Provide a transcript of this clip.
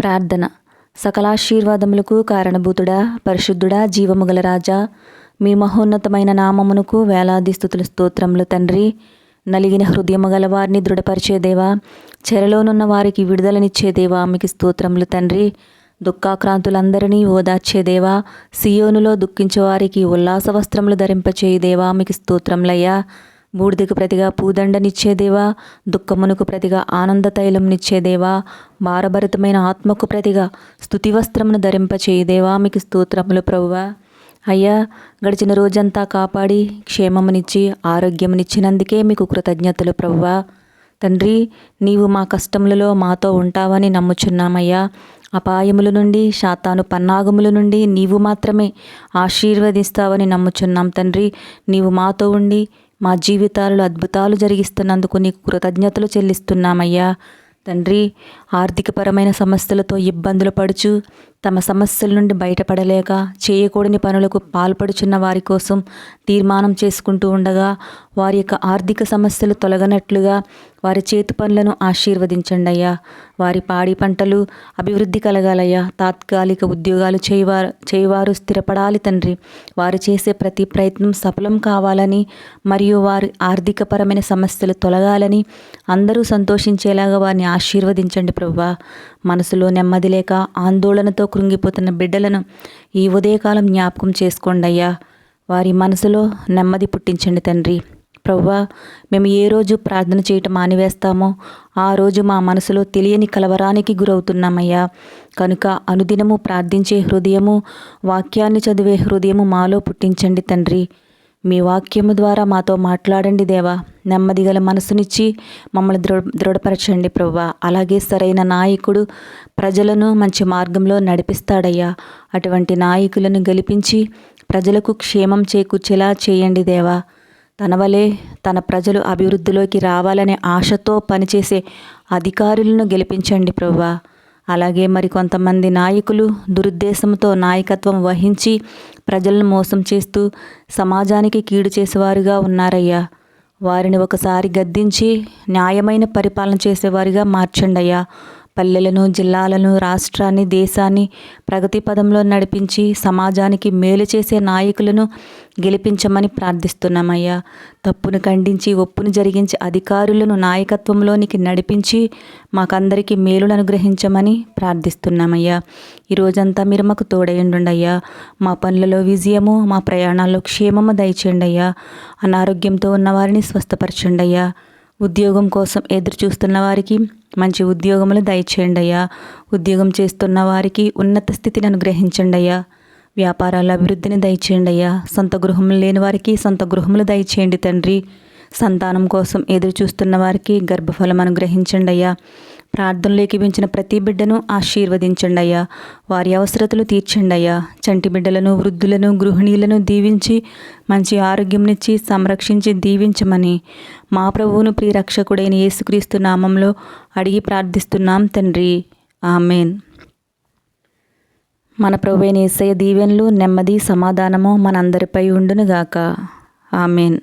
ప్రార్థన. సకలాశీర్వాదములకు కారణభూతుడా, పరిశుద్ధుడా, జీవముగల రాజా, మీ మహోన్నతమైన నామమునకు వేలాది స్తుతులు స్తోత్రములు తండ్రి. నలిగిన హృదయము గల వారిని దృఢపరిచేదేవా, చెరలోనున్న వారికి విడుదలనిచ్చేదేవా, మీకు స్తోత్రములు తండ్రి. దుఃఖాక్రాంతులందరినీ ఓదార్చేదేవా, సియోనులో దుఃఖించే వారికి ఉల్లాస వస్త్రములు ధరింపచేయుదేవా, మీకు స్తోత్రములయ్యా. బూడిదకు ప్రతిగా పూదండనిచ్చేదేవా, దుఃఖమునకు ప్రతిగా ఆనంద తైలంనిచ్చేదేవా, భారభరితమైన ఆత్మకు ప్రతిగా స్తుతి వస్త్రమును ధరింపచేయుదేవా, మీకు స్తోత్రములు ప్రభువా. అయ్యా, గడిచిన రోజంతా కాపాడి క్షేమమునిచ్చి ఆరోగ్యమునిచ్చినందుకే మీకు కృతజ్ఞతలు ప్రభువా. తండ్రి, నీవు మా కష్టములలో మాతో ఉంటావని నమ్ముచున్నామయ్యా. అపాయముల నుండి, శాతాను పన్నాగముల నుండి నీవు మాత్రమే ఆశీర్వదిస్తావని నమ్ముచున్నాం తండ్రి. నీవు మాతో ఉండి మా జీవితాలలో అద్భుతాలు జరిగిస్తున్నందుకు నీకు కృతజ్ఞతలు చెల్లిస్తున్నామయ్యా. తండ్రి, ఆర్థికపరమైన సమస్యలతో ఇబ్బందులు పడుచు తమ సమస్యల నుండి బయటపడలేక చేయకూడని పనులకు పాల్పడుచున్న వారి కోసం తీర్మానం చేసుకుంటూ ఉండగా వారి యొక్క ఆర్థిక సమస్యలు తొలగనట్లుగా వారి చేతి పనులను ఆశీర్వదించండి అయ్యా. వారి పాడి పంటలు అభివృద్ధి కలగాలయ్యా. తాత్కాలిక ఉద్యోగాలు చేయవారు స్థిరపడాలి తండ్రి. వారు చేసే ప్రతి ప్రయత్నం సఫలం కావాలని మరియు వారి ఆర్థికపరమైన సమస్యలు తొలగాలని అందరూ సంతోషించేలాగా వారిని ఆశీర్వదించండి ప్రభువా. మనసులో నెమ్మది లేక ఆందోళనతో కృంగిపోతున్న బిడ్డలను ఈ ఉదయకాలం జ్ఞాపకం చేసుకోండి అయ్యా. వారి మనసులో నెమ్మది పుట్టించండి తండ్రి. ప్రభువా, మేము ఏ రోజు ప్రార్థన చేయటం మానివేస్తామో ఆ రోజు మా మనసులో తెలియని కలవరానికి గురవుతున్నామయ్యా. కనుక అనుదినము ప్రార్థించే హృదయము, వాక్యాన్ని చదివే హృదయము మాలో పుట్టించండి తండ్రి. మీ వాక్యము ద్వారా మాతో మాట్లాడండి దేవా. నెమ్మది గల మనసునిచ్చి మమ్మల్ని దృఢపరచండి ప్రభువా. అలాగే సరైన నాయకుడు ప్రజలను మంచి మార్గంలో నడిపిస్తాడయ్యా. అటువంటి నాయకులను గెలిపించి ప్రజలకు క్షేమం చేకూర్చేలా చేయండి దేవా. తన వలె తన ప్రజలు అభివృద్ధిలోకి రావాలనే ఆశతో పనిచేసే అధికారులను గెలిపించండి ప్రభువా. అలాగే కొంతమంది నాయకులు దురుద్దేశంతో నాయకత్వం వహించి ప్రజలను మోసం చేస్తూ సమాజానికి కీడు చేసేవారుగా ఉన్నారయ్యా. వారిని ఒకసారి గద్దించి న్యాయమైన పరిపాలన చేసేవారిగా మార్చండి అయ్యా. పల్లెలను, జిల్లాలను, రాష్ట్రాన్ని, దేశాన్ని ప్రగతి పదంలో నడిపించి సమాజానికి మేలు చేసే నాయకులను గెలిపించమని ప్రార్థిస్తున్నామయ్యా. తప్పును ఖండించి ఒప్పును జరిగించి అధికారులను నాయకత్వంలోనికి నడిపించి మాకందరికీ మేలును అనుగ్రహించమని ప్రార్థిస్తున్నామయ్యా. ఈ రోజంతా మీరు మాకు తోడైండండి అయ్యా. మా పనులలో విజయము, మా ప్రయాణాల్లో క్షేమము దయచేయండి అయ్యా. అనారోగ్యంతో ఉన్న వారిని స్వస్థపరచండి అయ్యా. ఉద్యోగం కోసం ఎదురు చూస్తున్న వారికి మంచి ఉద్యోగములు దయచేయండి అయ్యా. ఉద్యోగం చేస్తున్న వారికి ఉన్నత స్థితిని అనుగ్రహించండి అయ్యా. వ్యాపారాల అభివృద్ధిని దయచేయండి అయ్యా. సొంత గృహములు లేని వారికి సొంత గృహములు దయచేయండి తండ్రి. సంతానం కోసం ఎదురు చూస్తున్న వారికి గర్భఫలం అనుగ్రహించండి అయ్యా. ప్రార్థనలు ఏకీవించిన ప్రతి బిడ్డను ఆశీర్వదించండి అయ్యా. వారి అవసరతలు తీర్చండి అయ్యా. చంటి బిడ్డలను, వృద్ధులను, గృహిణీలను దీవించి మంచి ఆరోగ్యంనిచ్చి సంరక్షించి దీవించమని మా ప్రభువును ప్రియరక్షకుడైన యేసుక్రీస్తు నామంలో అడిగి ప్రార్థిస్తున్నాం తండ్రి. ఆమెన్. మన ప్రభువైన యేసయ్య దీవెనలు, నెమ్మది, సమాధానము మనందరిపై ఉండునుగాక. ఆమెన్.